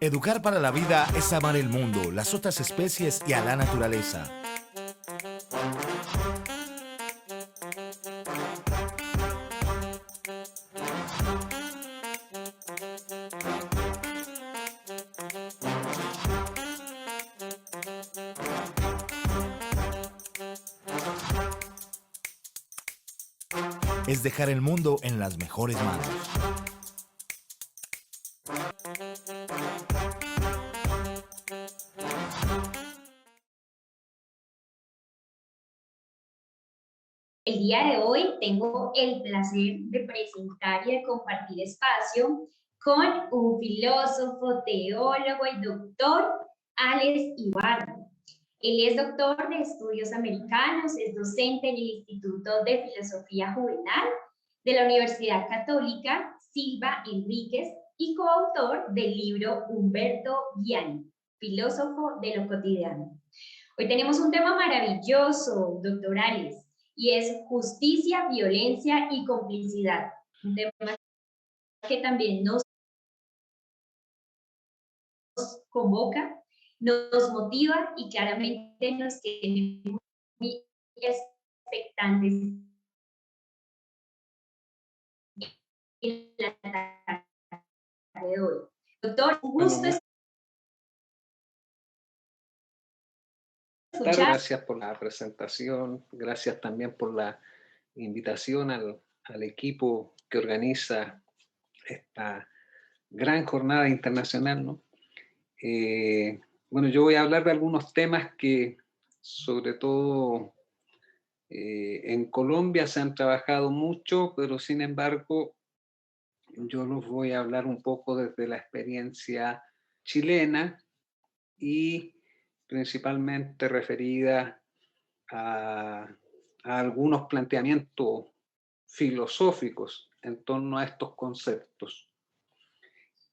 Educar para la vida es amar el mundo, las otras especies y a la naturaleza. Es dejar el mundo en las mejores manos. El día de hoy tengo el placer de presentar y de compartir espacio con un filósofo, teólogo y doctor, Alex Ibarra. Él es doctor de estudios americanos, es docente en el Instituto de Filosofía Juvenal de la Universidad Católica Silva Enríquez y coautor del libro Humberto Viani, Filósofo de lo Cotidiano. Hoy tenemos un tema maravilloso, doctor Alex, y es justicia, violencia y complicidad. Un tema que también nos convoca, nos motiva y claramente nos tiene muy expectantes en la tarde de hoy. Doctor, un gusto Bueno, escuchar. gracias por la presentación, gracias también por la invitación al equipo que organiza esta gran jornada internacional, ¿no? Bueno, yo voy a hablar de algunos temas que sobre todo en Colombia se han trabajado mucho, pero sin embargo yo los voy a hablar un poco desde la experiencia chilena y principalmente referida a algunos planteamientos filosóficos en torno a estos conceptos.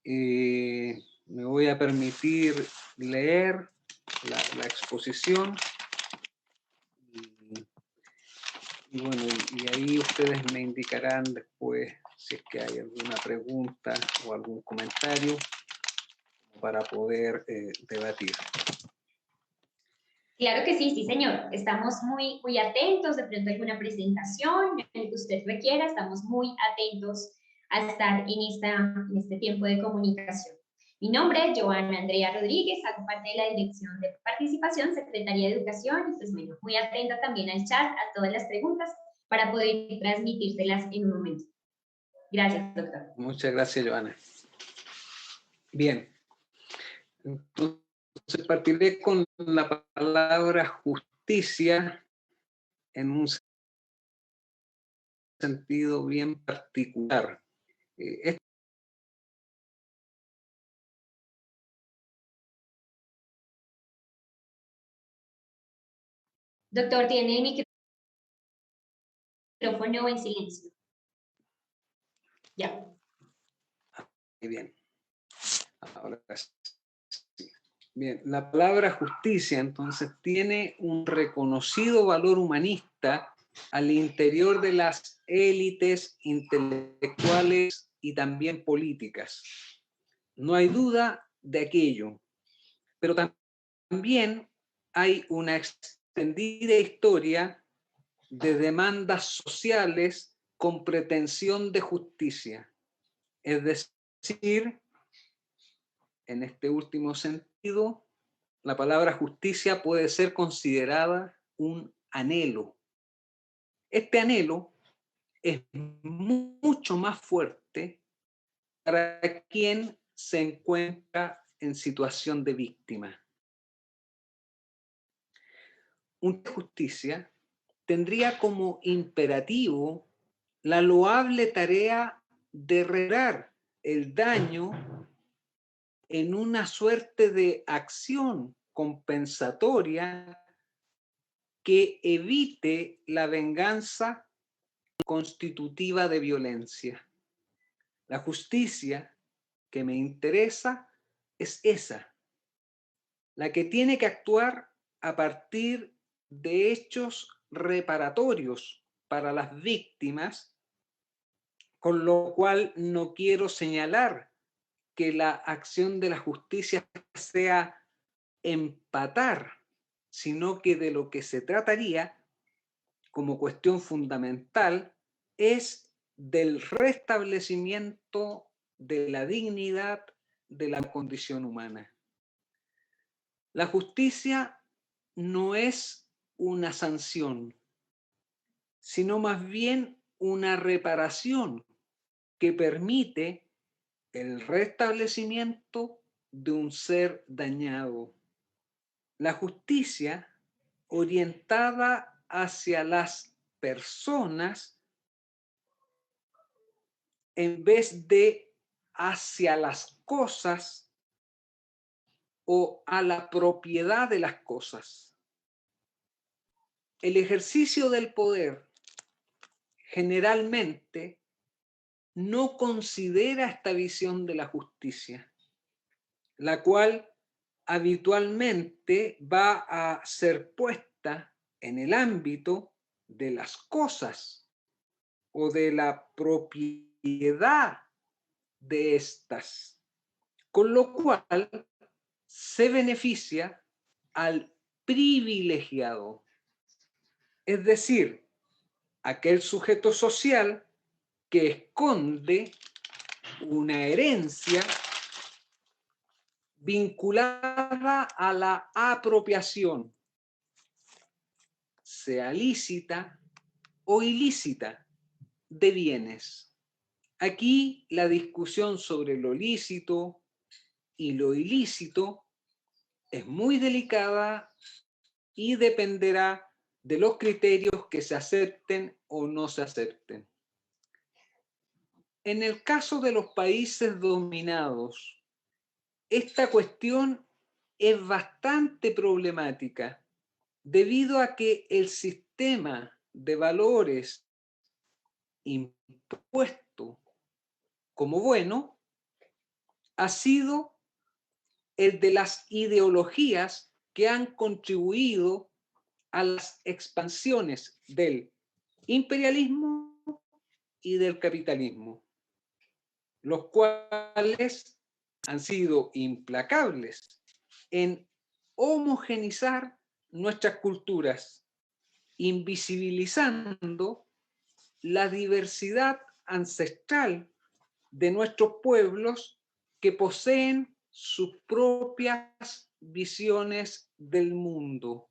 Me voy a permitir leer la exposición y bueno, y ahí ustedes me indicarán después si es que hay alguna pregunta o algún comentario para poder debatir. Claro que sí, sí, señor. Estamos muy atentos, de pronto alguna presentación en el que usted requiera, estamos muy atentos a estar en este tiempo de comunicación. Mi nombre es Joana Andrea Rodríguez, hago parte de la Dirección de Participación, Secretaría de Educación, y pues bueno, muy atenta también al chat, a todas las preguntas, para poder transmitírselas en un momento. Gracias, doctor. Muchas gracias, Joana. Bien, entonces partiré con la palabra justicia en un sentido bien particular. Doctor, tiene el micrófono en silencio. Ya. Muy bien. Ahora sí. Bien, la palabra justicia entonces tiene un reconocido valor humanista al interior de las élites intelectuales y también políticas. No hay duda de aquello, pero también hay una extendida historia de demandas sociales con pretensión de justicia. Es decir, en este último sentido, la palabra justicia puede ser considerada un anhelo. Este anhelo es mucho más fuerte para quien se encuentra en situación de víctima. Una justicia tendría como imperativo la loable tarea de reparar el daño en una suerte de acción compensatoria que evite la venganza constitutiva de violencia. La justicia que me interesa es esa, la que tiene que actuar a partir de hechos reparatorios para las víctimas, con lo cual no quiero señalar que la acción de la justicia sea empatar, sino que de lo que se trataría como cuestión fundamental es del restablecimiento de la dignidad de la condición humana. La justicia no es una sanción, sino más bien una reparación que permite el restablecimiento de un ser dañado. La justicia orientada hacia las personas en vez de hacia las cosas o a la propiedad de las cosas. El ejercicio del poder generalmente no considera esta visión de la justicia, la cual habitualmente va a ser puesta en el ámbito de las cosas o de la propiedad de estas, con lo cual se beneficia al privilegiado, es decir, aquel sujeto social que esconde una herencia vinculada a la apropiación, sea lícita o ilícita, de bienes. Aquí la discusión sobre lo lícito y lo ilícito es muy delicada y dependerá de los criterios que se acepten o no se acepten. En el caso de los países dominados, esta cuestión es bastante problemática debido a que el sistema de valores impuesto como bueno ha sido el de las ideologías que han contribuido a las expansiones del imperialismo y del capitalismo, los cuales han sido implacables en homogeneizar nuestras culturas, invisibilizando la diversidad ancestral de nuestros pueblos que poseen sus propias visiones del mundo.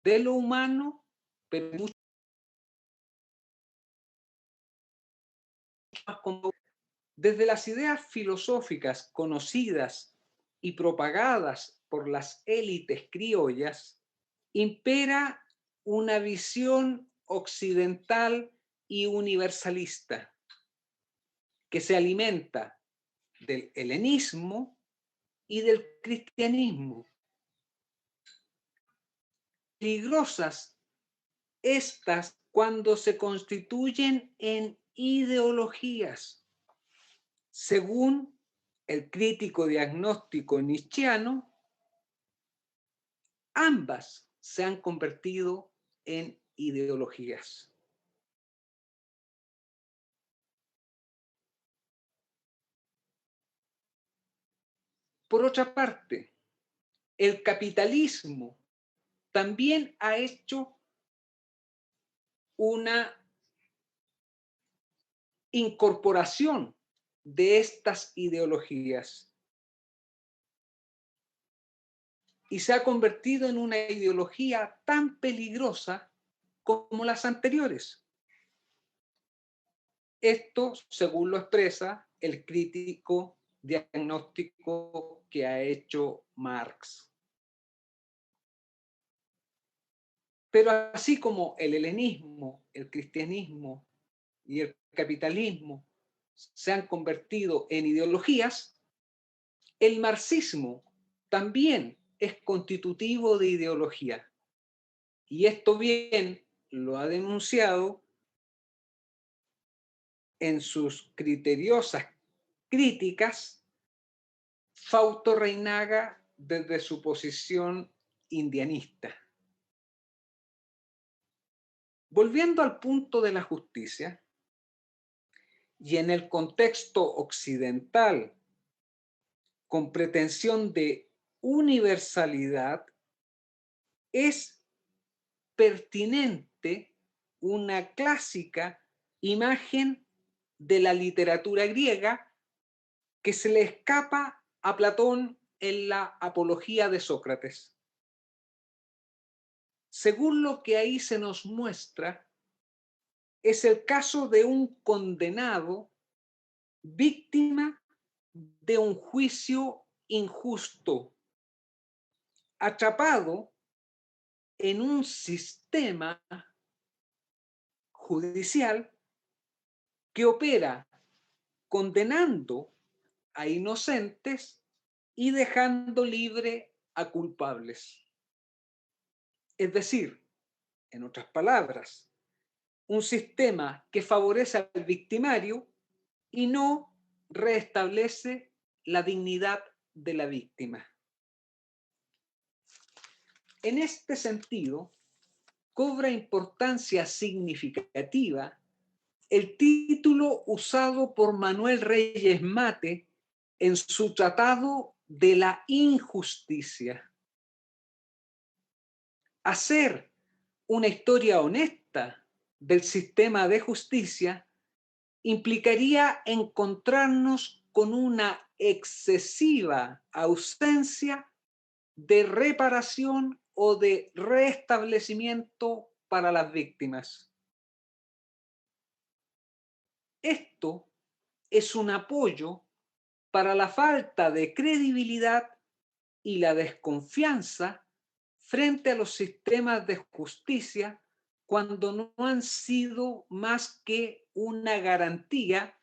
De lo humano, pero mucho más como desde las ideas filosóficas conocidas y propagadas por las élites criollas, impera una visión occidental y universalista que se alimenta del helenismo y del cristianismo. Peligrosas estas cuando se constituyen en ideologías. Según el crítico diagnóstico nietzscheano, ambas se han convertido en ideologías. Por otra parte, el capitalismo también ha hecho una incorporación de estas ideologías y se ha convertido en una ideología tan peligrosa como las anteriores. Esto, según lo expresa el crítico diagnóstico que ha hecho Marx. Pero así como el helenismo, el cristianismo y el capitalismo se han convertido en ideologías, el marxismo también es constitutivo de ideología. Y esto bien lo ha denunciado en sus criteriosas críticas Fausto Reinaga desde su posición indianista. Volviendo al punto de la justicia, y en el contexto occidental, con pretensión de universalidad, es pertinente una clásica imagen de la literatura griega que se le escapa a Platón en la Apología de Sócrates. Según lo que ahí se nos muestra, es el caso de un condenado víctima de un juicio injusto, atrapado en un sistema judicial que opera condenando a inocentes y dejando libre a culpables. Es decir, en otras palabras, un sistema que favorece al victimario y no restablece la dignidad de la víctima. En este sentido, cobra importancia significativa el título usado por Manuel Reyes Mate en su Tratado de la Injusticia. Hacer una historia honesta del sistema de justicia implicaría encontrarnos con una excesiva ausencia de reparación o de restablecimiento para las víctimas. Esto es un apoyo para la falta de credibilidad y la desconfianza frente a los sistemas de justicia cuando no han sido más que una garantía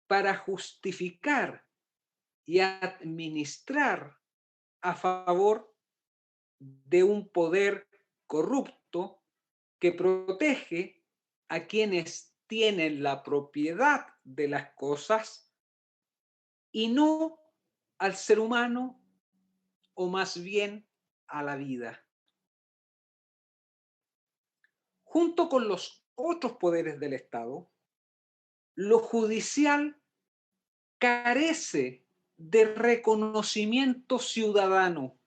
para justificar y administrar a favor de un poder corrupto que protege a quienes tienen la propiedad de las cosas y no al ser humano, o más bien a la vida. Junto con los otros poderes del Estado, lo judicial carece de reconocimiento ciudadano,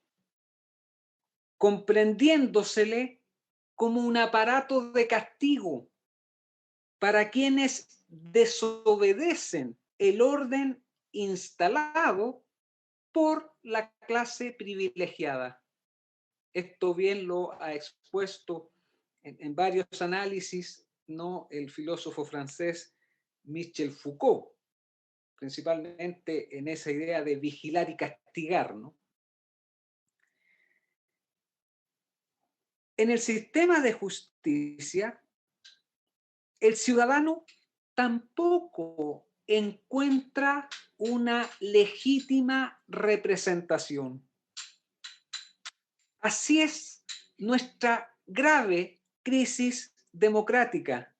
comprendiéndosele como un aparato de castigo para quienes desobedecen el orden instalado por la clase privilegiada. Esto bien lo ha expuesto en varios análisis, ¿no?, el filósofo francés Michel Foucault, principalmente en esa idea de vigilar y castigar, ¿no? En el sistema de justicia, el ciudadano tampoco encuentra una legítima representación. Así es nuestra grave crisis democrática,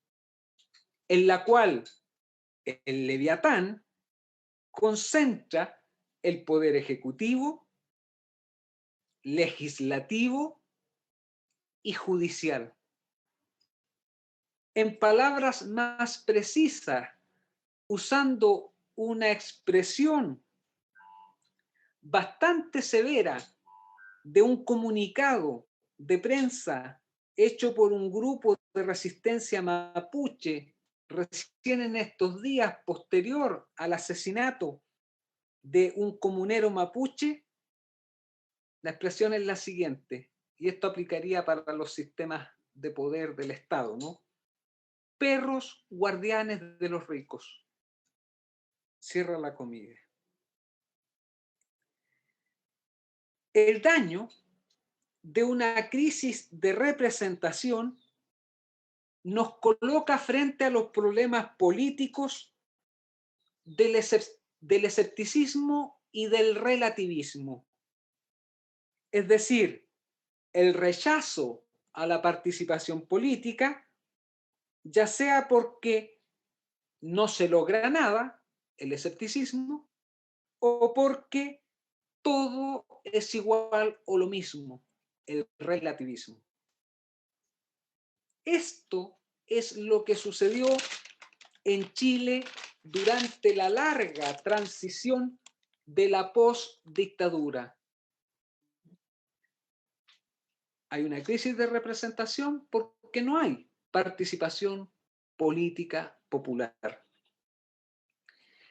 en la cual el Leviatán concentra el poder ejecutivo, legislativo y judicial. En palabras más precisas, usando una expresión bastante severa de un comunicado de prensa hecho por un grupo de resistencia mapuche recién en estos días posterior al asesinato de un comunero mapuche, la expresión es la siguiente, y esto aplicaría para los sistemas de poder del Estado, ¿no? Perros guardianes de los ricos. Cierra la comida. El daño de una crisis de representación nos coloca frente a los problemas políticos del escepticismo y del relativismo. Es decir, el rechazo a la participación política, ya sea porque no se logra nada, el escepticismo, o porque todo es igual o lo mismo, el relativismo. Esto es lo que sucedió en Chile durante la larga transición de la postdictadura. Hay una crisis de representación porque no hay participación política popular.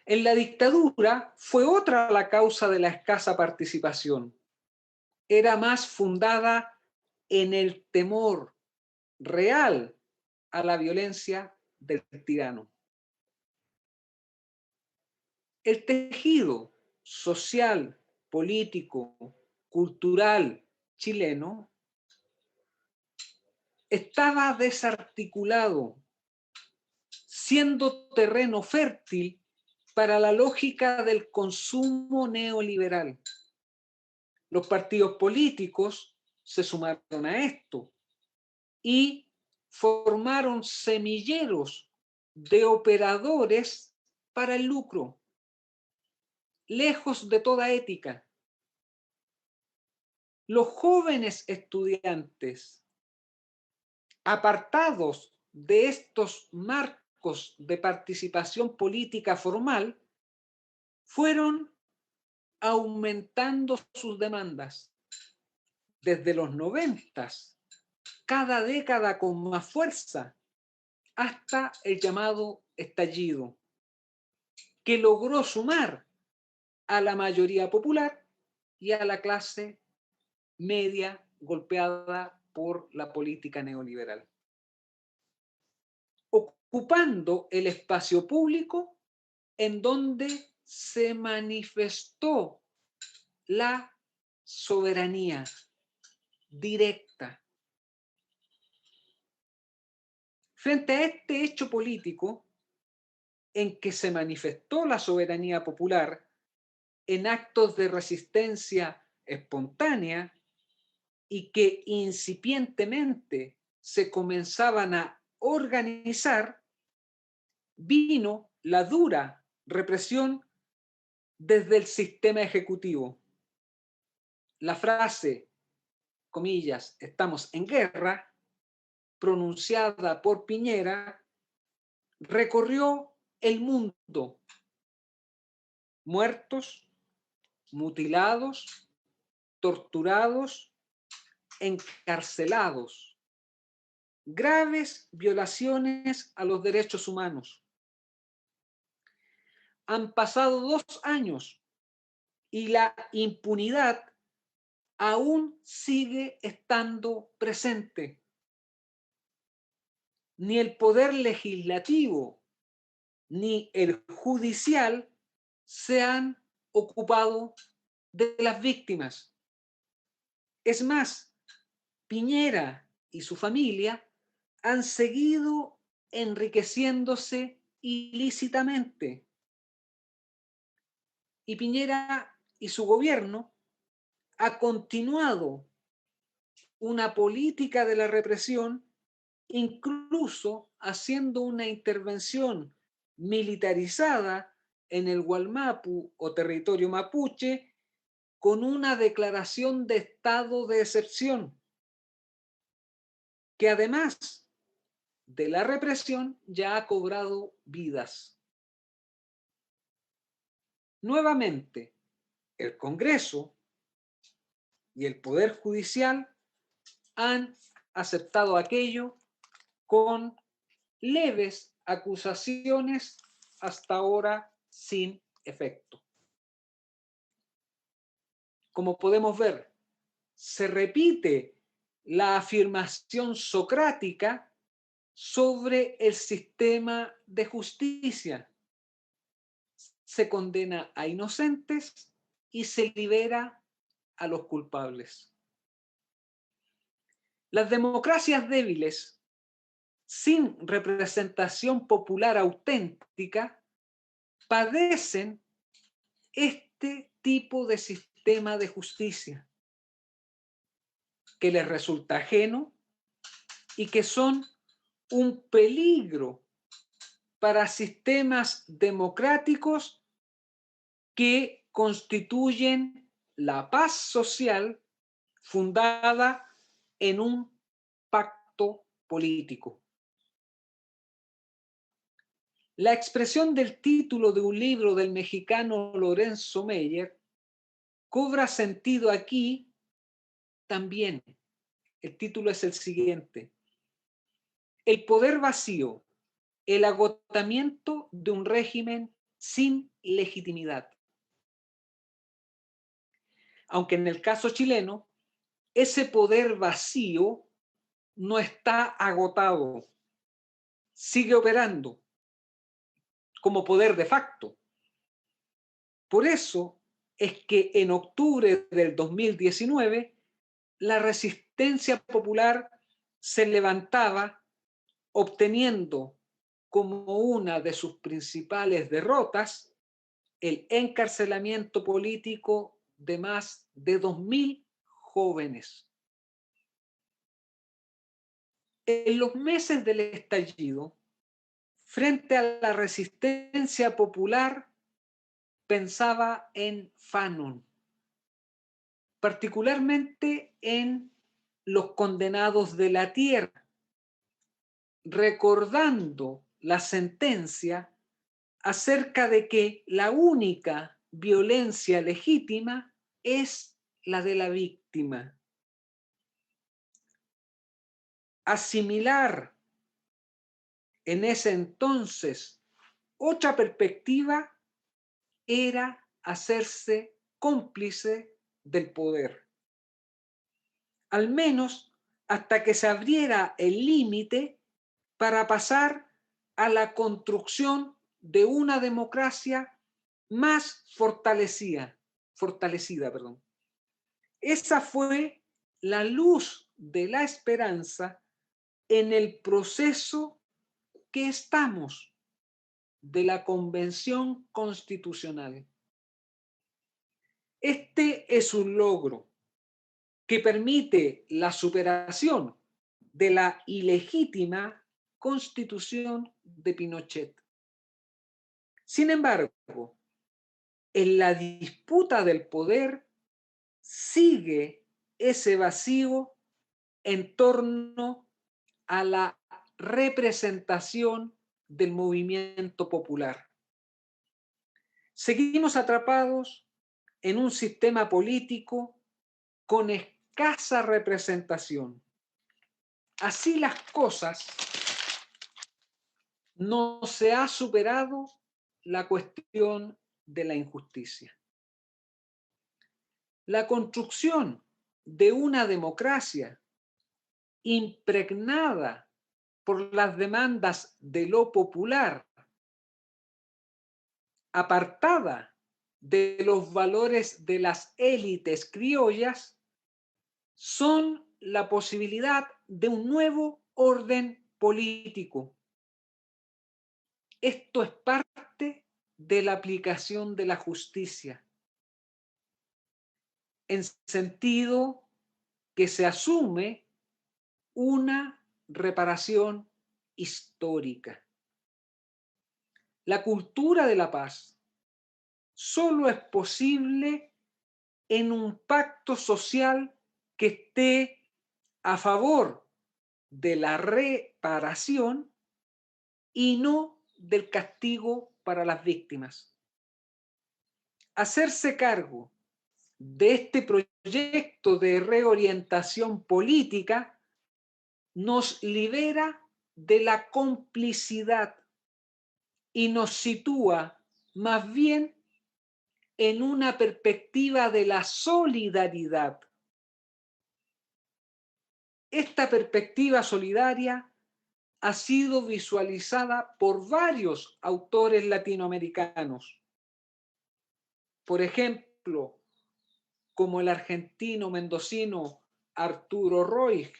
En la dictadura fue otra la causa de la escasa participación. Era más fundada en el temor real a la violencia del tirano. El tejido social, político, cultural chileno estaba desarticulado, siendo terreno fértil para la lógica del consumo neoliberal. Los partidos políticos se sumaron a esto y formaron semilleros de operadores para el lucro, lejos de toda ética. Los jóvenes estudiantes, apartados de estos marcos de participación política formal, fueron aumentando sus demandas. Desde los 90, cada década con más fuerza, hasta el llamado estallido, que logró sumar a la mayoría popular y a la clase media golpeada por la política neoliberal, ocupando el espacio público en donde se manifestó la soberanía directa. Frente a este hecho político en que se manifestó la soberanía popular en actos de resistencia espontánea y que incipientemente se comenzaban a organizar, vino la dura represión desde el sistema ejecutivo. La frase, comillas, estamos en guerra, pronunciada por Piñera, recorrió el mundo. Muertos, mutilados, torturados, encarcelados. Graves violaciones a los derechos humanos. Han pasado 2 años y la impunidad aún sigue estando presente. Ni el poder legislativo ni el judicial se han ocupado de las víctimas. Es más, Piñera y su familia han seguido enriqueciéndose ilícitamente. Y Piñera y su gobierno ha continuado una política de la represión, incluso haciendo una intervención militarizada en el Gualmapu o territorio mapuche con una declaración de estado de excepción, que además de la represión ya ha cobrado vidas. Nuevamente, el Congreso y el Poder Judicial han aceptado aquello con leves acusaciones hasta ahora sin efecto. Como podemos ver, se repite la afirmación socrática sobre el sistema de justicia. Se condena a inocentes y se libera a los culpables. Las democracias débiles, sin representación popular auténtica, padecen este tipo de sistema de justicia que les resulta ajeno y que son un peligro para sistemas democráticos que constituyen la paz social fundada en un pacto político. La expresión del título de un libro del mexicano Lorenzo Meyer cobra sentido aquí también. El título es el siguiente: El poder vacío, el agotamiento de un régimen sin legitimidad. Aunque en el caso chileno, ese poder vacío no está agotado, sigue operando como poder de facto. Por eso es que en octubre del 2019 la resistencia popular se levantaba obteniendo como una de sus principales derrotas el encarcelamiento político de más de 2.000 jóvenes. En los meses del estallido, frente a la resistencia popular, pensaba en Fanon, particularmente en los condenados de la tierra, recordando la sentencia acerca de que la única violencia legítima es la de la víctima. Asimilar en ese entonces otra perspectiva era hacerse cómplice del poder, al menos hasta que se abriera el límite para pasar a la construcción de una democracia más fortalecida. Esa fue la luz de la esperanza en el proceso que estamos de la Convención Constitucional. Este es un logro que permite la superación de la ilegítima Constitución de Pinochet. Sin embargo, en la disputa del poder sigue ese vacío en torno a la representación del movimiento popular. Seguimos atrapados en un sistema político con escasa representación. Así las cosas, no se ha superado la cuestión de la injusticia. La construcción de una democracia impregnada por las demandas de lo popular, apartada de los valores de las élites criollas, son la posibilidad de un nuevo orden político. Esto es parte de la aplicación de la justicia, en sentido que se asume una reparación histórica. La cultura de la paz solo es posible en un pacto social que esté a favor de la reparación y no del castigo para las víctimas. Hacerse cargo de este proyecto de reorientación política nos libera de la complicidad y nos sitúa más bien en una perspectiva de la solidaridad. Esta perspectiva solidaria ha sido visualizada por varios autores latinoamericanos. Por ejemplo, como el argentino mendocino Arturo Roig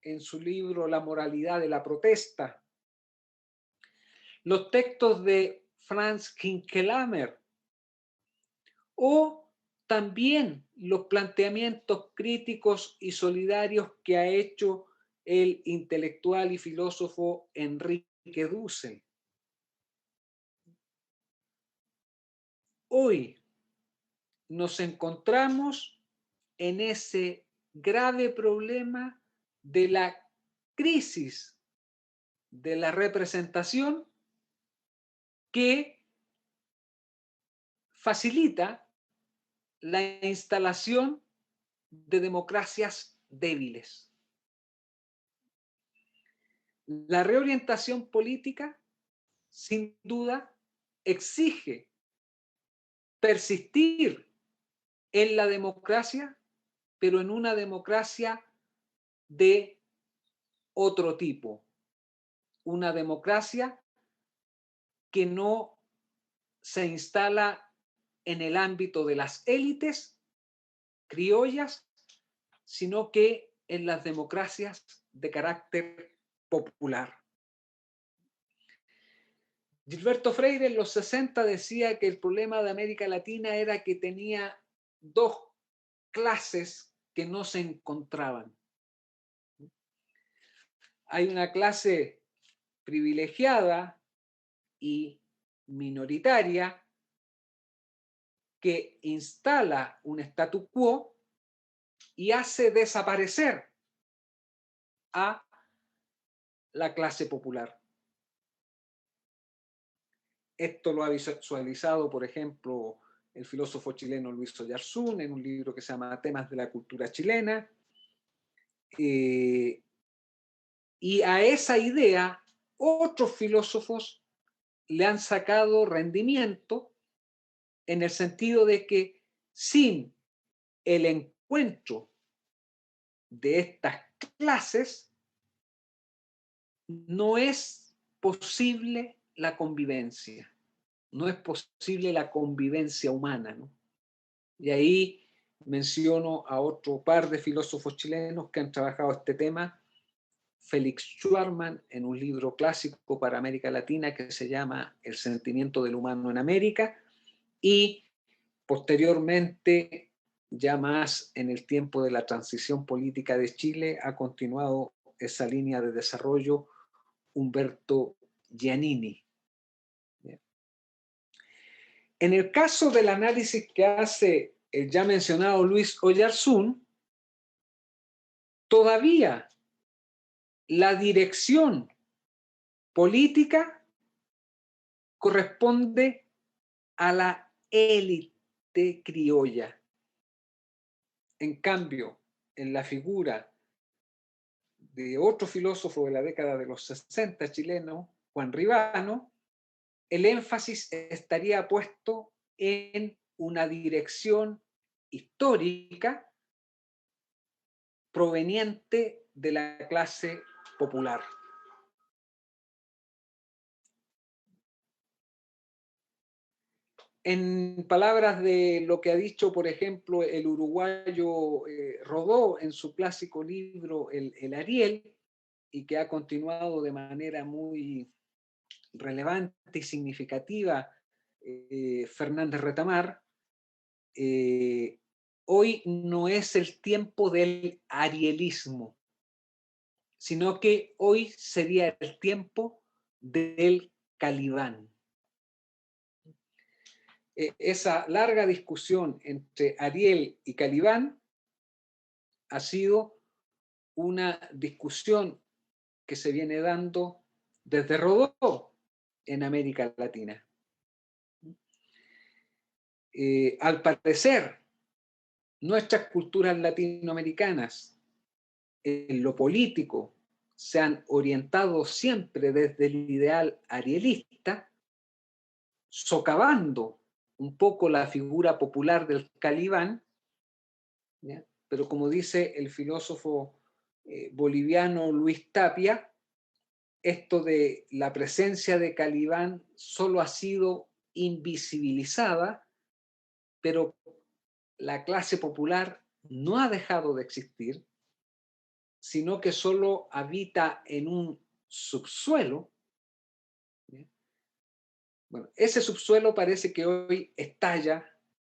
en su libro La moralidad de la protesta. Los textos de Franz Kinkelhammer o también los planteamientos críticos y solidarios que ha hecho el intelectual y filósofo Enrique Dussel. Hoy nos encontramos en ese grave problema de la crisis de la representación que facilita la instalación de democracias débiles. La reorientación política, sin duda, exige persistir en la democracia, pero en una democracia de otro tipo. Una democracia que no se instala en el ámbito de las élites criollas, sino que en las democracias de carácter popular. Gilberto Freire en los 60 decía que el problema de América Latina era que tenía dos clases que no se encontraban. Hay una clase privilegiada y minoritaria que instala un statu quo y hace desaparecer a la clase popular. Esto lo ha visualizado, por ejemplo, el filósofo chileno Luis Oyarzún en un libro que se llama Temas de la cultura chilena. Y a esa idea otros filósofos le han sacado rendimiento en el sentido de que sin el encuentro de estas clases no es posible la convivencia, no es posible la convivencia humana, ¿no? Y ahí menciono a otro par de filósofos chilenos que han trabajado este tema, Félix Schwarman en un libro clásico para América Latina que se llama El sentimiento del humano en América, y posteriormente, ya más en el tiempo de la transición política de Chile, ha continuado esa línea de desarrollo Humberto Giannini. En el caso del análisis que hace el ya mencionado Luis Oyarzún, todavía la dirección política corresponde a la élite criolla. En cambio, en la figura de otro filósofo de la década de los 60 chileno, Juan Ribano, el énfasis estaría puesto en una dirección histórica proveniente de la clase popular. En palabras de lo que ha dicho, por ejemplo, el uruguayo Rodó en su clásico libro El Ariel, y que ha continuado de manera muy relevante y significativa Fernández Retamar, hoy no es el tiempo del arielismo, sino que hoy sería el tiempo del Calibán. Esa larga discusión entre Ariel y Calibán ha sido una discusión que se viene dando desde Rodó en América Latina. Al parecer, nuestras culturas latinoamericanas en lo político se han orientado siempre desde el ideal arielista, socavando un poco la figura popular del Calibán, ¿ya? Pero como dice el filósofo boliviano Luis Tapia, esto de la presencia de Calibán solo ha sido invisibilizada, pero la clase popular no ha dejado de existir, sino que solo habita en un subsuelo. Bueno, ese subsuelo parece que hoy estalla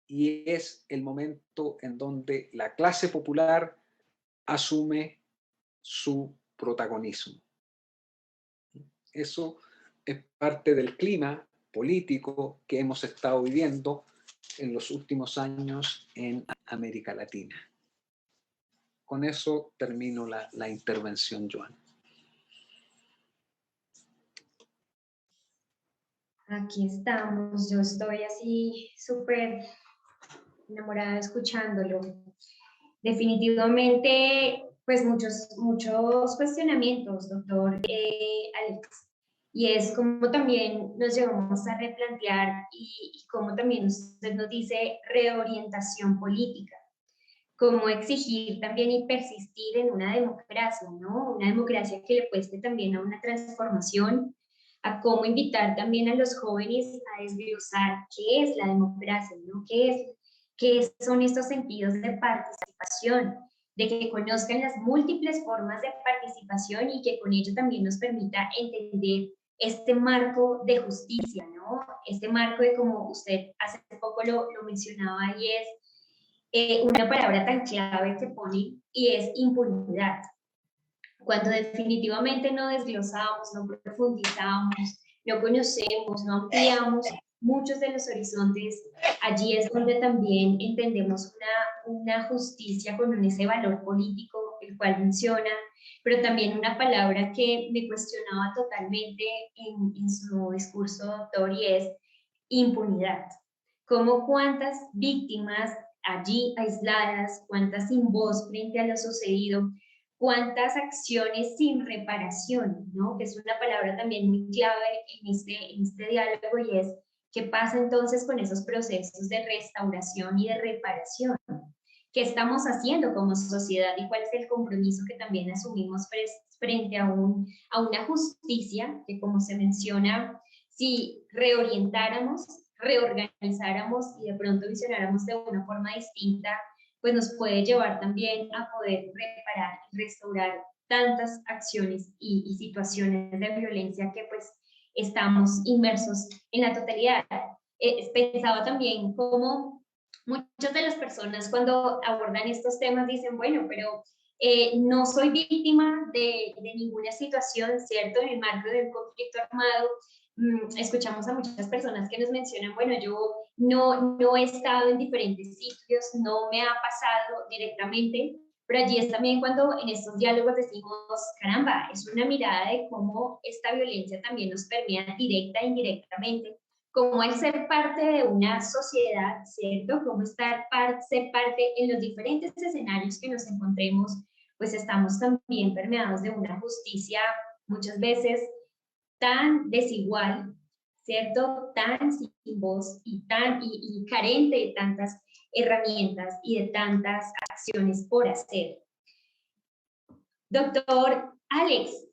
y es el momento en donde la clase popular asume su protagonismo. Eso es parte del clima político que hemos estado viviendo en los últimos años en América Latina. con eso termino la intervención, Joan. Aquí estamos, yo estoy así súper enamorada escuchándolo. Definitivamente, pues muchos cuestionamientos, doctor Alex. Y es como también nos llevamos a replantear y como también usted nos dice reorientación política, cómo exigir también y persistir en una democracia, ¿no? Una democracia que le cueste también a una transformación, a cómo invitar también a los jóvenes a desglosar qué es la democracia, ¿no? Qué son estos sentidos de participación, de que conozcan las múltiples formas de participación y que con ello también nos permita entender este marco de justicia, ¿no? Este marco de como usted hace poco lo mencionaba y es una palabra tan clave que pone y es impunidad. Cuando definitivamente no desglosamos, no profundizamos, no conocemos, no ampliamos muchos de los horizontes, allí es donde también entendemos una justicia con ese valor político, el cual menciona, pero también una palabra que me cuestionaba totalmente en su discurso, doctor, y es impunidad. Como cuántas víctimas allí aisladas, cuántas sin voz frente a lo sucedido, cuántas acciones sin reparación, ¿no? Que es una palabra también muy clave en este diálogo y es qué pasa entonces con esos procesos de restauración y de reparación. ¿Qué estamos haciendo como sociedad y cuál es el compromiso que también asumimos frente a una justicia que, como se menciona, si reorientáramos, reorganizáramos y de pronto visionáramos de una forma distinta, pues nos puede llevar también a poder reparar y restaurar tantas acciones y situaciones de violencia que pues estamos inmersos en la totalidad. Pensaba también cómo muchas de las personas cuando abordan estos temas dicen, bueno, pero no soy víctima de ninguna situación, ¿cierto? En el marco del conflicto armado, escuchamos a muchas personas que nos mencionan, bueno, yo no he estado en diferentes sitios, no me ha pasado directamente, pero allí es también cuando en estos diálogos decimos, caramba, es una mirada de cómo esta violencia también nos permea directa e indirectamente, como al ser parte de una sociedad, ¿cierto? Como ser parte en los diferentes escenarios que nos encontremos, pues estamos también permeados de una justicia muchas veces tan desigual, ¿cierto? Tan sin voz y carente de tantas herramientas y de tantas acciones por hacer. Doctor Alex,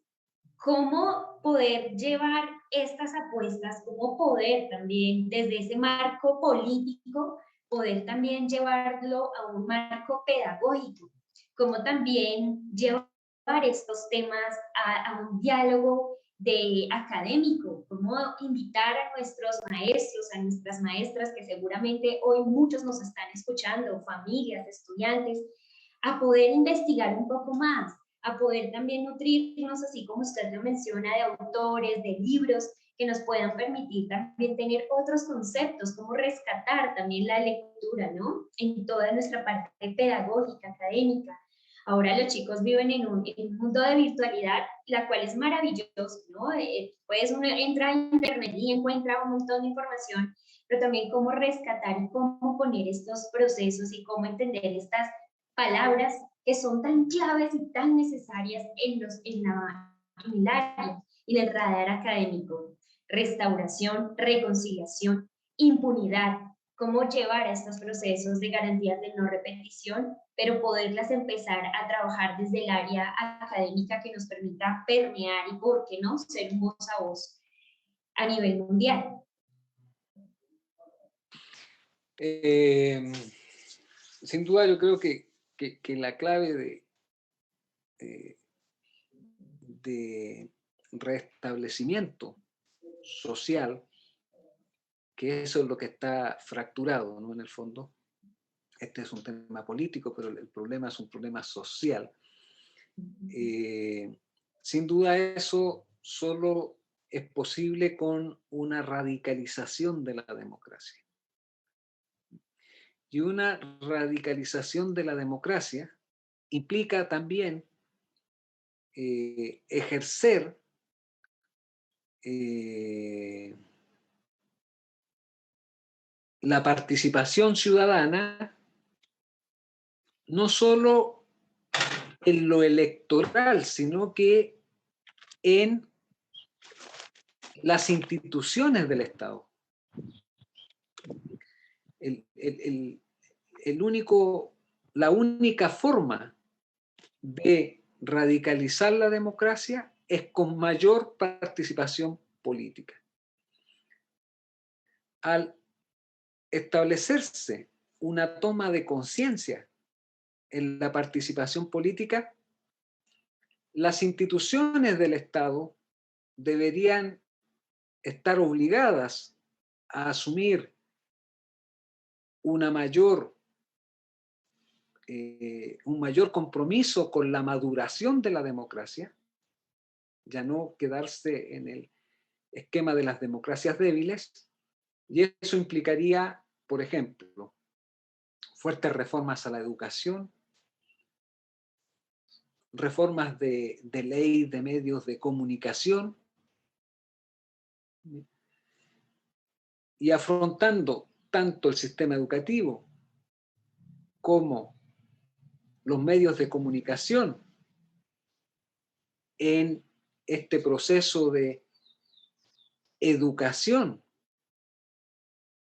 ¿cómo poder llevar estas apuestas, cómo poder también desde ese marco político, poder también llevarlo a un marco pedagógico? ¿Cómo también llevar estos temas a un diálogo de académico? ¿Cómo invitar a nuestros maestros, a nuestras maestras, que seguramente hoy muchos nos están escuchando, familias, estudiantes, a poder investigar un poco más, a poder también nutrirnos, así como usted lo menciona, de autores, de libros que nos puedan permitir también tener otros conceptos, como rescatar también la lectura, ¿no? En toda nuestra parte pedagógica, académica. Ahora los chicos viven en un mundo de virtualidad, la cual es maravilloso, ¿no? Pues uno entra a internet y encuentra un montón de información, pero también cómo rescatar y cómo poner estos procesos y cómo entender estas palabras que son tan claves y tan necesarias en el área y en el radar académico. Restauración, reconciliación, impunidad, cómo llevar a estos procesos de garantías de no repetición, pero poderlas empezar a trabajar desde el área académica que nos permita permear y, ¿por qué no?, ser un voz a voz a nivel mundial. Sin duda yo creo que la clave de restablecimiento social, que eso es lo que está fracturado, ¿no? En el fondo, este es un tema político, pero el problema es un problema social. Sin duda eso solo es posible con una radicalización de la democracia. Y una radicalización de la democracia implica también ejercer la participación ciudadana no solo en lo electoral, sino que en las instituciones del Estado. La única forma de radicalizar la democracia es con mayor participación política. Al establecerse una toma de conciencia en la participación política, las instituciones del Estado deberían estar obligadas a asumir un mayor compromiso con la maduración de la democracia, ya no quedarse en el esquema de las democracias débiles, y eso implicaría, por ejemplo, fuertes reformas a la educación, reformas de ley de medios de comunicación, y afrontando tanto el sistema educativo como los medios de comunicación en este proceso de educación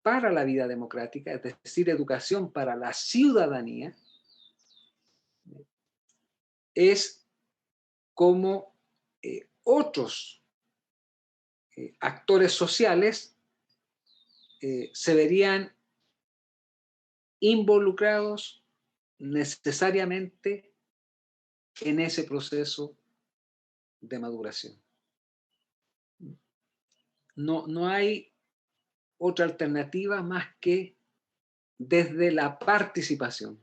para la vida democrática, es decir, educación para la ciudadanía, es como otros actores sociales se verían involucrados necesariamente en ese proceso de maduración. No hay otra alternativa más que desde la participación.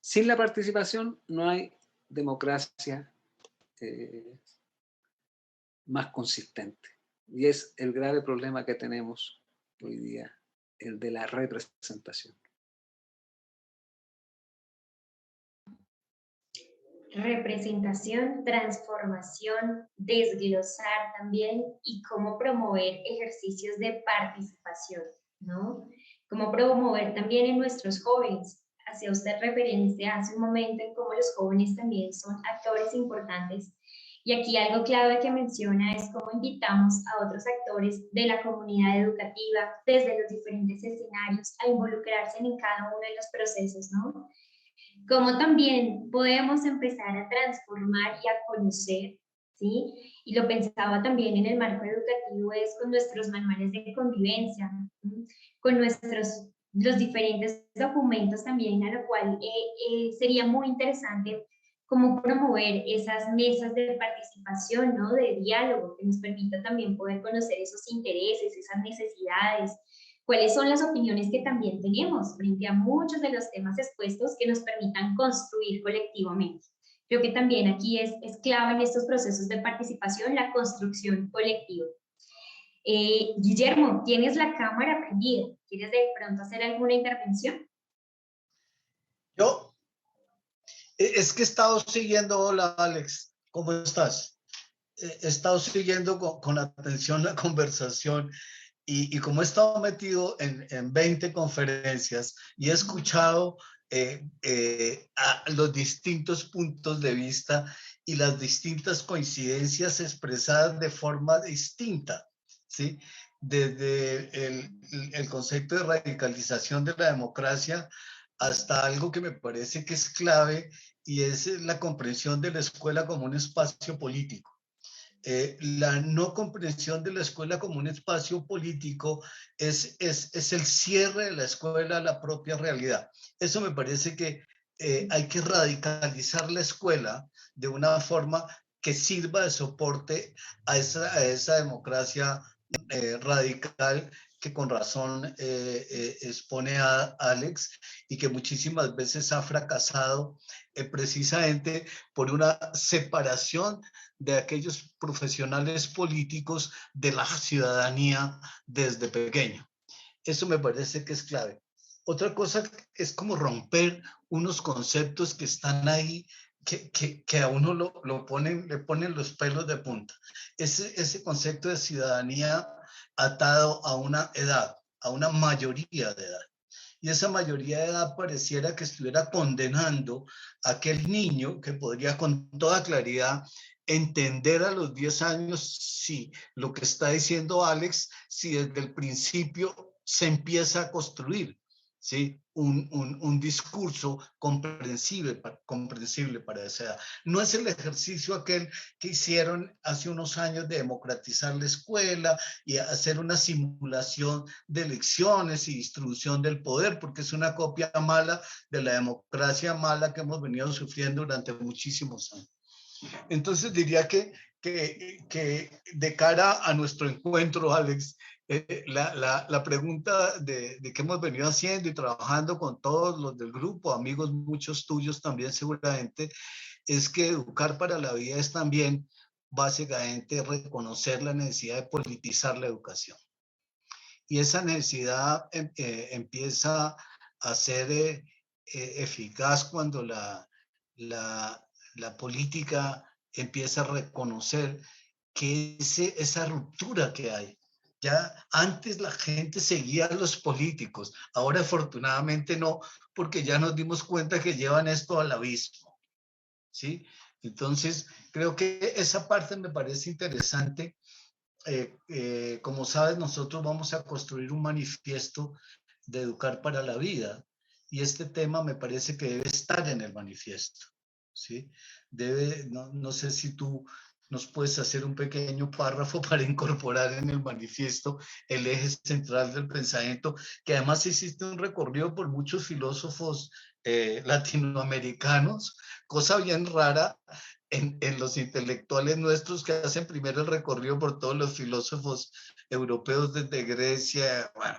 Sin la participación no hay democracia más consistente. Y es el grave problema que tenemos hoy día, el de la representación. Representación, transformación, desglosar también y cómo promover ejercicios de participación, ¿no? Cómo promover también en nuestros jóvenes. Hacía usted referencia hace un momento en cómo los jóvenes también son actores importantes. Y aquí algo clave que menciona es cómo invitamos a otros actores de la comunidad educativa desde los diferentes escenarios a involucrarse en cada uno de los procesos, ¿no? Cómo también podemos empezar a transformar y a conocer, ¿sí? Y lo pensaba también en el marco educativo, es con nuestros manuales de convivencia, ¿sí? Con los diferentes documentos también, a lo cual sería muy interesante cómo promover esas mesas de participación, ¿no? De diálogo, que nos permita también poder conocer esos intereses, esas necesidades, cuáles son las opiniones que también tenemos frente a muchos de los temas expuestos que nos permitan construir colectivamente. Creo que también aquí es clave en estos procesos de participación la construcción colectiva. Guillermo, tienes la cámara prendida. ¿Quieres de pronto hacer alguna intervención? Yo, es que he estado siguiendo, hola Alex, ¿cómo estás? He estado siguiendo con atención la conversación y como he estado metido en 20 conferencias y he escuchado a los distintos puntos de vista y las distintas coincidencias expresadas de forma distinta, ¿sí? Desde el concepto de radicalización de la democracia hasta algo que me parece que es clave y es la comprensión de la escuela como un espacio político. La no comprensión de la escuela como un espacio político es el cierre de la escuela a la propia realidad. Eso me parece que hay que radicalizar la escuela de una forma que sirva de soporte a esa democracia radical que con razón expone a Alex y que muchísimas veces ha fracasado precisamente por una separación de aquellos profesionales políticos de la ciudadanía desde pequeño. Eso me parece que es clave. Otra cosa es como romper unos conceptos que están ahí, que a uno lo ponen, le ponen los pelos de punta. Ese concepto de ciudadanía atado a una edad, a una mayoría de edad. Y esa mayoría de edad pareciera que estuviera condenando a aquel niño que podría con toda claridad entender a los 10 años si lo que está diciendo Alex, si desde el principio se empieza a construir, ¿sí? Un discurso comprensible para esa edad. No es el ejercicio aquel que hicieron hace unos años de democratizar la escuela y hacer una simulación de elecciones y distribución del poder, porque es una copia mala de la democracia mala que hemos venido sufriendo durante muchísimos años. Entonces diría que de cara a nuestro encuentro, Alex, la pregunta de que hemos venido haciendo y trabajando con todos los del grupo, amigos muchos tuyos también seguramente, es que educar para la vida es también básicamente reconocer la necesidad de politizar la educación. Y esa necesidad empieza a ser eficaz cuando la política empieza a reconocer que esa ruptura que hay. Ya antes la gente seguía a los políticos, ahora afortunadamente no, porque ya nos dimos cuenta que llevan esto al abismo, ¿sí? Entonces, creo que esa parte me parece interesante. Como sabes, nosotros vamos a construir un manifiesto de educar para la vida y este tema me parece que debe estar en el manifiesto, ¿sí? No sé si tú nos puedes hacer un pequeño párrafo para incorporar en el manifiesto el eje central del pensamiento, que además hiciste un recorrido por muchos filósofos latinoamericanos, cosa bien rara en los intelectuales nuestros que hacen primero el recorrido por todos los filósofos europeos desde Grecia, bueno,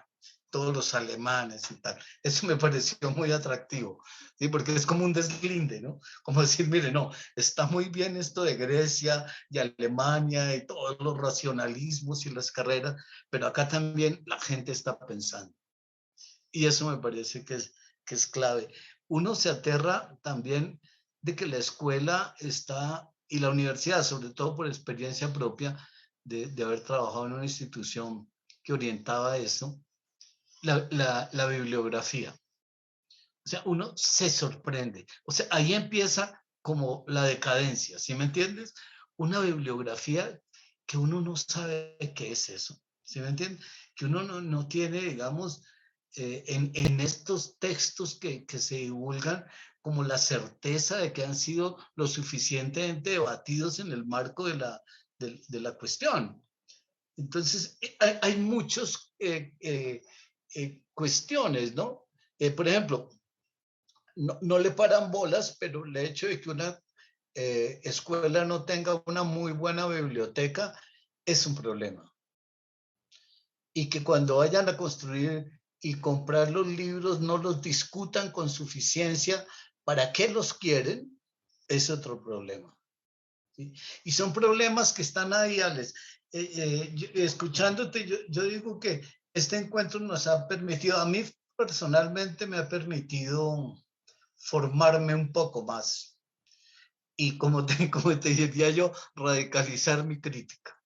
todos los alemanes y tal. Eso me pareció muy atractivo, ¿sí? Porque es como un deslinde, ¿no? Como decir, mire, no, está muy bien esto de Grecia y Alemania y todos los racionalismos y las carreras, pero acá también la gente está pensando. Y eso me parece que es clave. Uno se aterra también de que la escuela está, y la universidad, sobre todo por experiencia propia, de haber trabajado en una institución que orientaba eso, la bibliografía. O sea, uno se sorprende. O sea, ahí empieza como la decadencia, ¿sí me entiendes? Una bibliografía que uno no sabe qué es eso, ¿sí me entiendes? Que uno no tiene, digamos, en estos textos que se divulgan como la certeza de que han sido lo suficientemente debatidos en el marco de la cuestión. Entonces, hay muchas cuestiones, ¿no? Por ejemplo, no le paran bolas, pero el hecho de que una escuela no tenga una muy buena biblioteca es un problema. Y que cuando vayan a construir y comprar los libros no los discutan con suficiencia para qué los quieren, es otro problema. ¿Sí? Y son problemas que están ahí, Alex. Escuchándote, yo digo que este encuentro nos ha permitido, a mí personalmente me ha permitido formarme un poco más y como te diría yo, radicalizar mi crítica.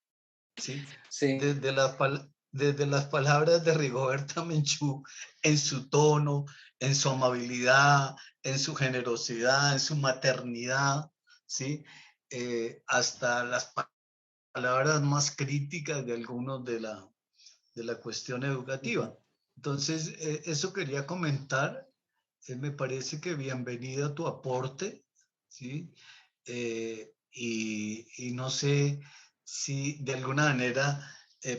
¿Sí? Sí. Desde las palabras de Rigoberta Menchú, en su tono, en su amabilidad, en su generosidad, en su maternidad, ¿sí? Hasta las palabras más críticas de algunos de la cuestión educativa. Entonces, eso quería comentar. Me parece que bienvenido tu aporte, ¿sí? Y no sé si de alguna manera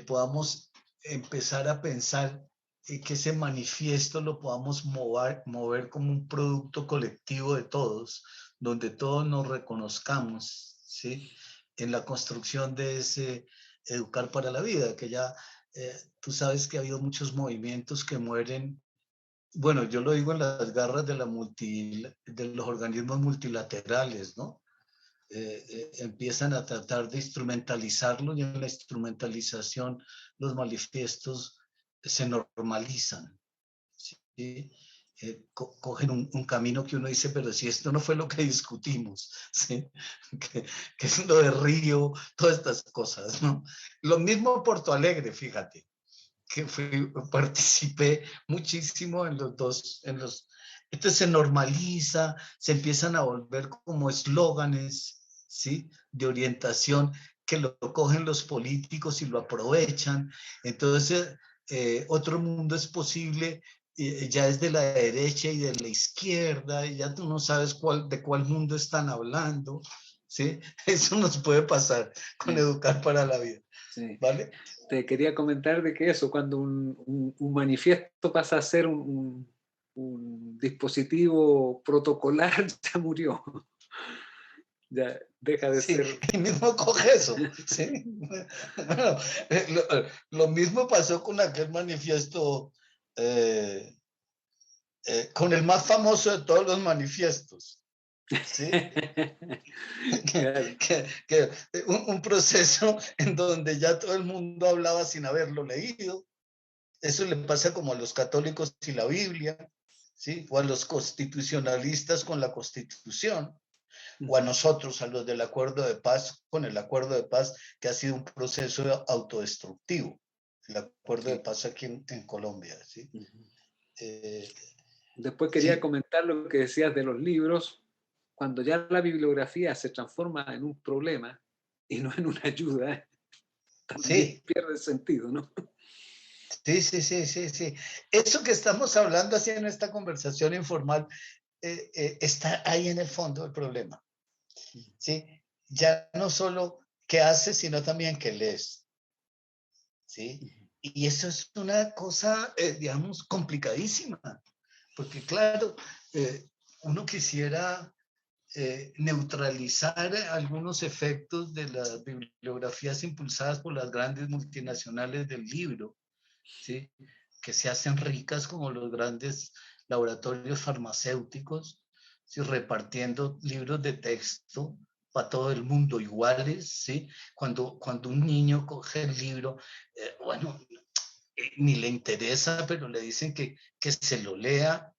podamos empezar a pensar que ese manifiesto lo podamos mover como un producto colectivo de todos, donde todos nos reconozcamos, ¿sí? En la construcción de ese educar para la vida, que ya tú sabes que ha habido muchos movimientos que mueren. Bueno, yo lo digo en las garras de los organismos multilaterales, ¿no? Empiezan a tratar de instrumentalizarlo y en la instrumentalización los manifiestos se normalizan, ¿sí? ¿sí? Cogen un camino que uno dice, pero si esto no fue lo que discutimos, ¿sí? que es lo de Río, todas estas cosas, ¿no? Lo mismo Porto Alegre, fíjate, que participé muchísimo en los dos, entonces se normaliza, se empiezan a volver como eslóganes, ¿sí? De orientación que lo cogen los políticos y lo aprovechan. Entonces, otro mundo es posible, ya es de la derecha y de la izquierda, y ya tú no sabes de cuál mundo están hablando, ¿sí? Eso nos puede pasar con Sí. Educar para la Vida, Sí. ¿vale? Te quería comentar de que eso, cuando un manifiesto pasa a ser un dispositivo protocolar, ya murió. Ya deja de Sí, ser. el mismo coge eso, ¿sí? Bueno, lo mismo pasó con aquel manifiesto, con el más famoso de todos los manifiestos, ¿sí? Claro. que un proceso en donde ya todo el mundo hablaba sin haberlo leído. Eso le pasa como a los católicos y la Biblia, ¿sí? O a los constitucionalistas con la Constitución, o a nosotros, a los del acuerdo de paz, con el acuerdo de paz, que ha sido un proceso autodestructivo, el acuerdo de paz aquí en Colombia, ¿sí? Después quería Sí, comentar lo que decías de los libros, cuando ya la bibliografía se transforma en un problema y no en una ayuda, también sí, pierde sentido, ¿no? sí, sí, sí, sí, sí. Eso que estamos hablando así en esta conversación informal está ahí en el fondo del problema, ¿sí? Ya no solo qué haces, sino también qué lees, ¿sí? Y eso es una cosa, digamos, complicadísima, porque claro, uno quisiera neutralizar algunos efectos de las bibliografías impulsadas por las grandes multinacionales del libro, ¿sí? Que se hacen ricas como los grandes laboratorios farmacéuticos, ¿sí? Repartiendo libros de texto para todo el mundo iguales, ¿sí? Cuando un niño coge el libro, bueno, ni le interesa, pero le dicen que se lo lea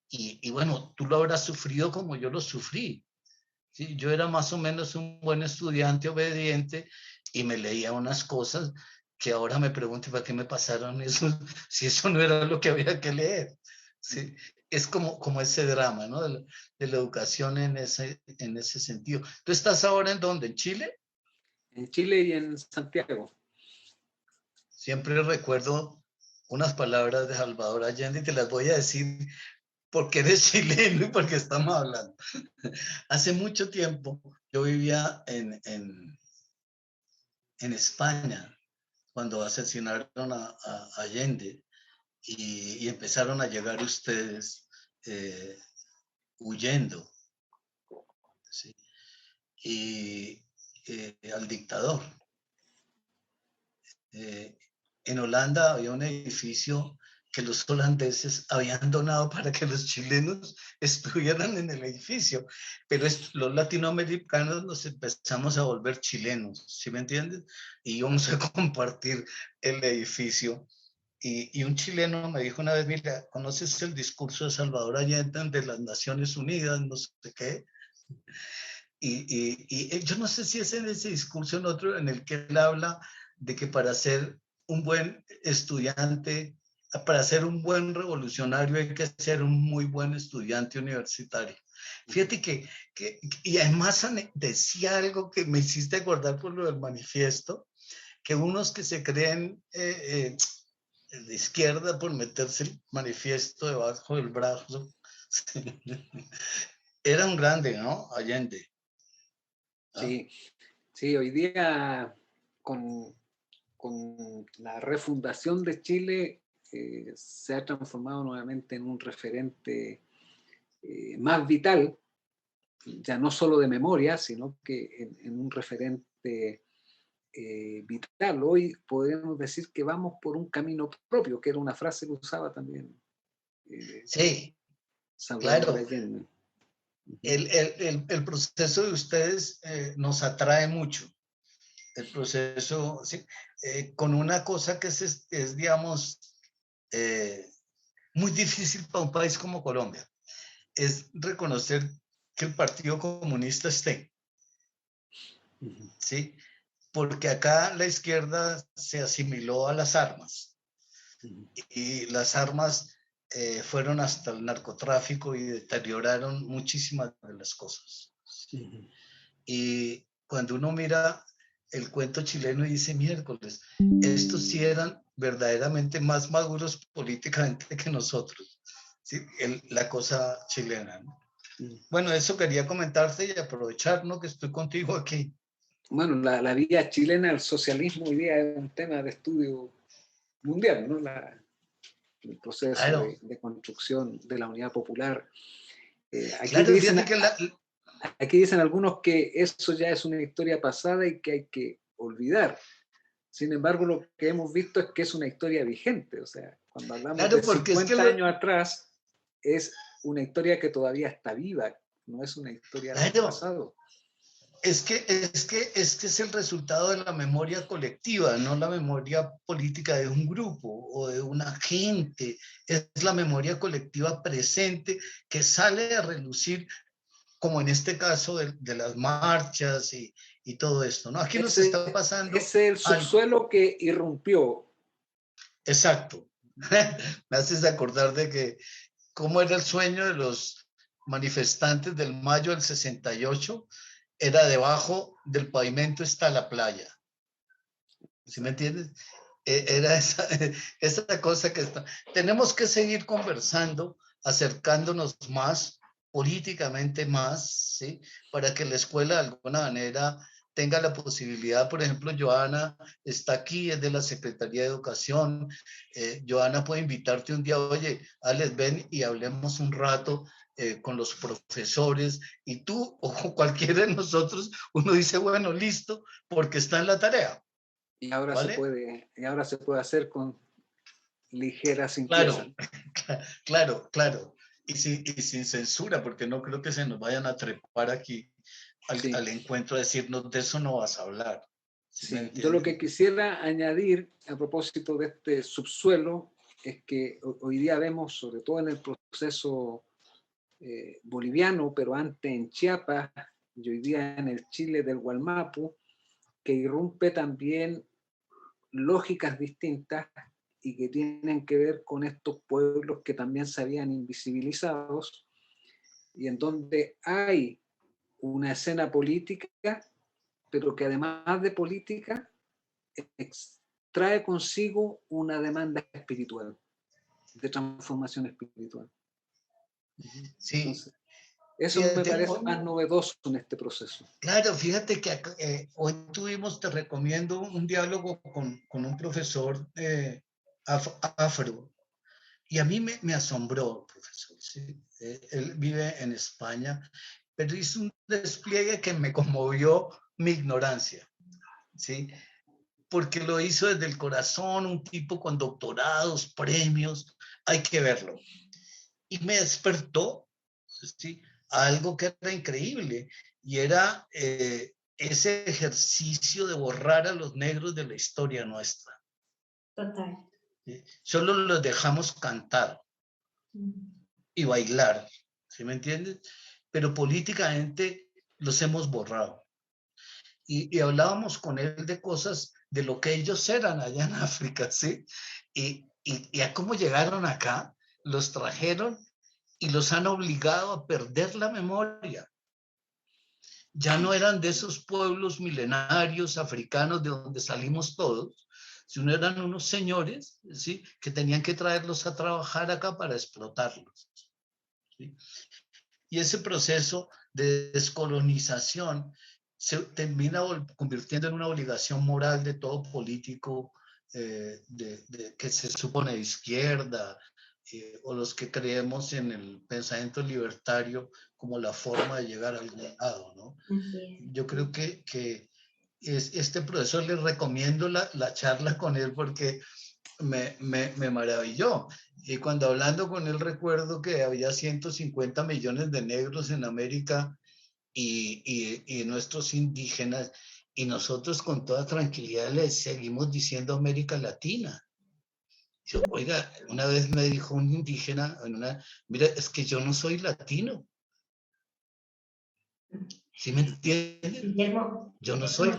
y bueno, tú lo habrás sufrido como yo lo sufrí. ¿Sí? Yo era más o menos un buen estudiante obediente y me leía unas cosas que ahora me pregunto para qué me pasaron eso, si eso no era lo que había que leer. ¿Sí? Es como ese drama, ¿no? De la educación en ese sentido. ¿Tú estás ahora en dónde? ¿En Chile? En Chile y en Santiago. Siempre recuerdo unas palabras de Salvador Allende y te las voy a decir porque eres chileno y porque estamos hablando. Hace mucho tiempo yo vivía en España cuando asesinaron a Allende y empezaron a llegar ustedes huyendo, ¿sí? Y al dictador. En Holanda había un edificio que los holandeses habían donado para que los chilenos estuvieran en el edificio, pero los latinoamericanos nos empezamos a volver chilenos, ¿sí me entiendes? Y íbamos a compartir el edificio. Y un chileno me dijo una vez, mira, ¿conoces el discurso de Salvador Allende de las Naciones Unidas? No sé qué. Y yo no sé si es en ese discurso en otro en el que él habla de que para ser un buen estudiante, para ser un buen revolucionario hay que ser un muy buen estudiante universitario. Fíjate y además decía algo que me hiciste acordar por lo del manifiesto, que unos que se creen de izquierda por meterse el manifiesto debajo del brazo, era un grande, ¿no? Allende. ¿Ah? Sí, sí, hoy día con, con la refundación de Chile se ha transformado nuevamente en un referente más vital, ya no solo de memoria, sino que en un referente vital. Hoy podemos decir que vamos por un camino propio, que era una frase que usaba también Sí, Salvador claro. Allende. El proceso de ustedes nos atrae mucho. El proceso, sí, con una cosa que es digamos, eh, muy difícil para un país como Colombia, es reconocer que el Partido Comunista esté, ¿sí? Porque acá la izquierda se asimiló a las armas y las armas fueron hasta el narcotráfico y deterioraron muchísimas de las cosas. Y cuando uno mira el cuento chileno y dice, miércoles, estos sí eran verdaderamente más maduros políticamente que nosotros, ¿sí? La cosa chilena, ¿no? Bueno, eso quería comentarte y aprovechar, ¿no?, que estoy contigo aquí. Bueno, la vía chilena al socialismo hoy día es un tema de estudio mundial, ¿no? El proceso Claro, de construcción de la unidad popular. Aquí claro, dicen, fíjate que aquí dicen algunos que eso ya es una historia pasada y que hay que olvidar. Sin embargo, lo que hemos visto es que es una historia vigente. O sea, cuando hablamos claro, de porque es que 50 años atrás, es una historia que todavía está viva, no es una historia del claro, pasado. es el resultado de la memoria colectiva, no la memoria política de un grupo o de una gente. Es la memoria colectiva presente que sale a relucir, como en este caso de las marchas y todo esto, ¿no? Aquí nos está Ese pasando es el algo. subsuelo que irrumpió. Exacto. Me haces acordar de que cómo era el sueño de los manifestantes del mayo del 68, era debajo del pavimento está la playa. ¿Sí me entiendes? Era esa cosa que está. Tenemos que seguir conversando, acercándonos más, políticamente más, ¿sí? Para que la escuela de alguna manera tenga la posibilidad. Por ejemplo, Joana está aquí, es de la Secretaría de Educación. Joana puede invitarte un día, oye, Alex, ven y hablemos un rato con los profesores, y tú o cualquiera de nosotros, uno dice, bueno, listo, porque está en la tarea. Y ahora ¿Vale? y ahora se puede hacer con ligera simpleza. Claro, claro, claro. Y sin censura, porque no creo que se nos vayan a trepar aquí Sí, al encuentro a decirnos, de eso no vas a hablar. ¿Sí me sí. Yo lo entiendes? que quisiera añadir a propósito de este subsuelo es que hoy día vemos, sobre todo en el proceso boliviano, pero antes en Chiapas y hoy día en el Chile del Gualmapu, que irrumpe también lógicas distintas y que tienen que ver con estos pueblos que también se habían invisibilizados y en donde hay una escena política, pero que además de política trae consigo una demanda espiritual, de transformación espiritual. Sí, Entonces, eso me fíjate, parece más novedoso en este proceso. claro, fíjate que hoy tuvimos, te recomiendo un diálogo con un profesor afro, y a mí me asombró, profesor, ¿sí? Él vive en España, pero hizo un despliegue que me conmovió mi ignorancia, ¿sí? Porque lo hizo desde el corazón, un tipo con doctorados, premios, hay que verlo. Y me despertó, ¿sí?, algo que era increíble, y era ese ejercicio de borrar a los negros de la historia nuestra. Total. ¿Sí? Solo los dejamos cantar y bailar, ¿sí me entiendes? Pero políticamente los hemos borrado. Y hablábamos con él de cosas, de lo que ellos eran allá en África, ¿sí? Y a cómo llegaron acá, los trajeron y los han obligado a perder la memoria. Ya no eran de esos pueblos milenarios africanos de donde salimos todos, sino eran unos señores, ¿sí?, que tenían que traerlos a trabajar acá para explotarlos, ¿sí? Y ese proceso de descolonización se termina convirtiendo en una obligación moral de todo político que se supone de izquierda, o los que creemos en el pensamiento libertario como la forma de llegar a algún lado, ¿no? Así es. Yo creo que este profesor, les recomiendo la charla con él porque me maravilló. Y cuando hablando con él recuerdo que había 150 millones de negros en América y nuestros indígenas, y nosotros con toda tranquilidad les seguimos diciendo América Latina. Yo, oiga, una vez me dijo un indígena, mira, es que yo no soy latino. ¿Sí me entiendes? Guillermo, Yo no soy.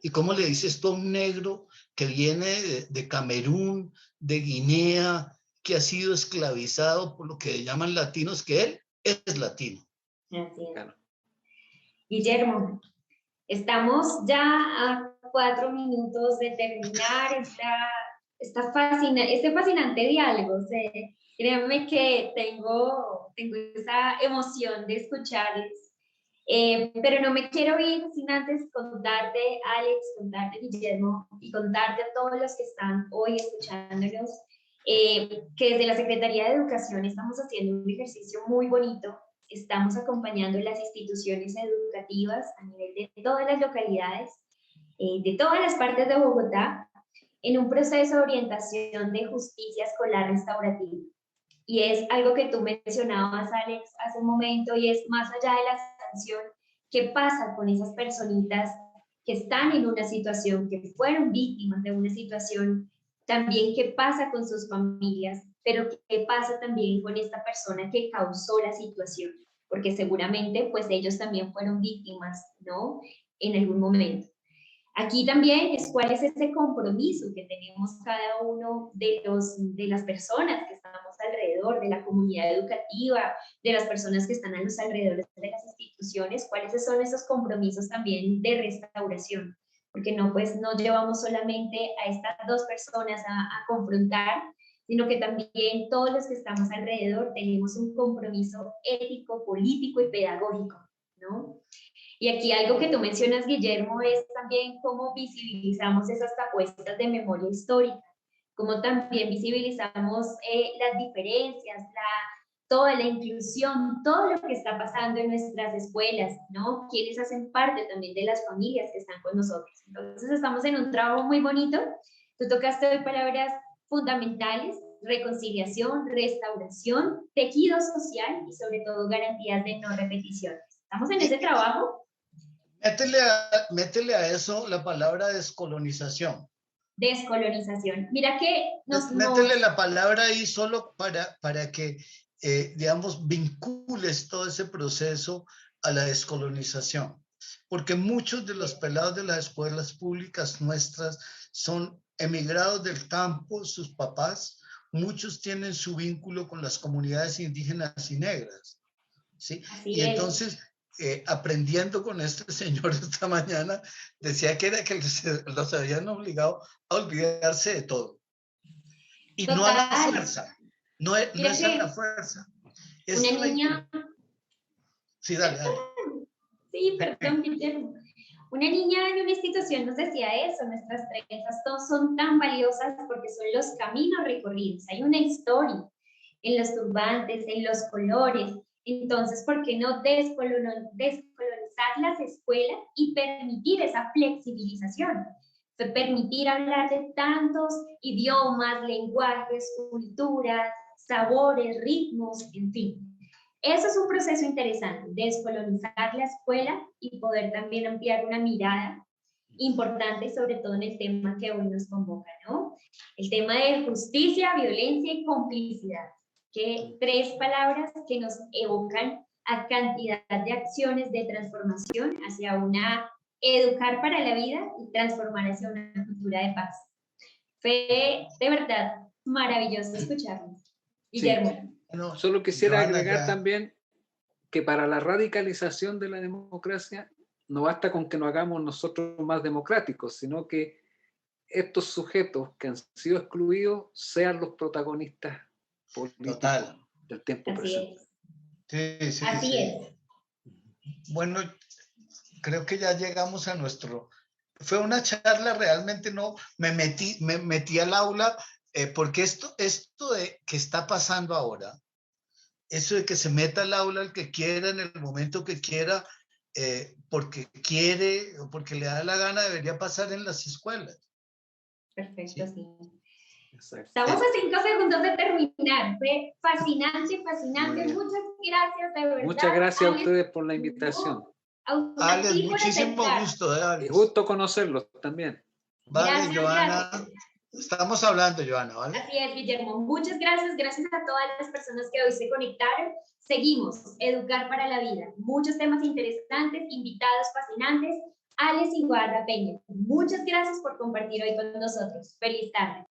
¿Y cómo le dices tú a un negro que viene de Camerún, de Guinea, que ha sido esclavizado por lo que llaman latinos, que él es latino? así es. Claro. Guillermo, estamos ya a 4 minutos de terminar este fascinante diálogo. Créanme que tengo esa emoción de escucharles. Pero no me quiero ir sin antes contarte, Alex, contarte, Guillermo, y contarte a todos los que están hoy escuchándonos, que desde la Secretaría de Educación estamos haciendo un ejercicio muy bonito. Estamos acompañando las instituciones educativas a nivel de todas las localidades, de todas las partes de Bogotá, en un proceso de orientación de justicia escolar restaurativa. Y es algo que tú mencionabas, Alex, hace un momento, y es más allá de la sanción, ¿qué pasa con esas personitas que están en una situación, que fueron víctimas de una situación? También, ¿qué pasa con sus familias? Pero, ¿qué pasa también con esta persona que causó la situación? Porque seguramente, pues, ellos también fueron víctimas, ¿no? En algún momento. Aquí también es cuál es ese compromiso que tenemos cada uno de las personas que estamos alrededor, de la comunidad educativa, de las personas que están a los alrededores de las instituciones, cuáles son esos compromisos también de restauración, porque no, pues, no llevamos solamente a estas dos personas a confrontar, sino que también todos los que estamos alrededor tenemos un compromiso ético, político y pedagógico, ¿no? Y aquí algo que tú mencionas, Guillermo, es también cómo visibilizamos esas apuestas de memoria histórica, cómo también visibilizamos las diferencias, toda la inclusión, todo lo que está pasando en nuestras escuelas, ¿no? Quienes hacen parte también de las familias que están con nosotros. Entonces estamos en un trabajo muy bonito. Tú tocaste hoy palabras fundamentales: reconciliación, restauración, tejido social y sobre todo garantías de no repetición. Estamos en ese trabajo. Métele a eso la palabra descolonización. Descolonización. Mira que métele la palabra ahí solo para que, digamos, vincules todo ese proceso a la descolonización. Porque muchos de los pelados de las escuelas públicas nuestras son emigrados del campo, sus papás, muchos tienen su vínculo con las comunidades indígenas y negras, ¿sí? Y entonces, aprendiendo con este señor esta mañana, decía que era que los habían obligado a olvidarse de todo. Y total, no a la fuerza, no es a la fuerza. Es una niña... Sí, dale. Sí, perdón, Guillermo. Una niña en una institución nos decía eso: nuestras trenzas todos son tan valiosas porque son los caminos recorridos. Hay una historia en los turbantes, en los colores. Entonces, ¿por qué no descolonizar las escuelas y permitir esa flexibilización? Permitir hablar de tantos idiomas, lenguajes, culturas, sabores, ritmos, en fin. Eso es un proceso interesante: descolonizar la escuela y poder también ampliar una mirada importante, sobre todo en el tema que hoy nos convoca, ¿no? El tema de justicia, violencia y complicidad. Que 3 palabras que nos evocan a cantidad de acciones de transformación hacia una educar para la vida y transformar hacia una cultura de paz. Fue de verdad maravilloso escucharnos. Guillermo. Sí. No, solo quisiera agregar también que para la radicalización de la democracia no basta con que nos hagamos nosotros más democráticos, sino que estos sujetos que han sido excluidos sean los protagonistas políticos del tiempo presente. Sí, Así es. Bueno, creo que ya llegamos a nuestro... Fue una charla, realmente no... Me metí al aula porque esto de que está pasando ahora, eso de que se meta al aula el que quiera en el momento que quiera, porque quiere o porque le da la gana, debería pasar en las escuelas. Perfecto, sí. Exacto. Estamos a 5 segundos de terminar. Fue fascinante. Muchas gracias, de verdad. Muchas gracias a ustedes por la invitación. Alex, muchísimo gusto. Y gusto conocerlos también. Vale, Joana. Estamos hablando, Joana, ¿vale? Así es, Guillermo. Muchas gracias. Gracias a todas las personas que hoy se conectaron. Seguimos, Educar para la Vida. Muchos temas interesantes, invitados fascinantes. Alex Ibarra Peña, muchas gracias por compartir hoy con nosotros. Feliz tarde.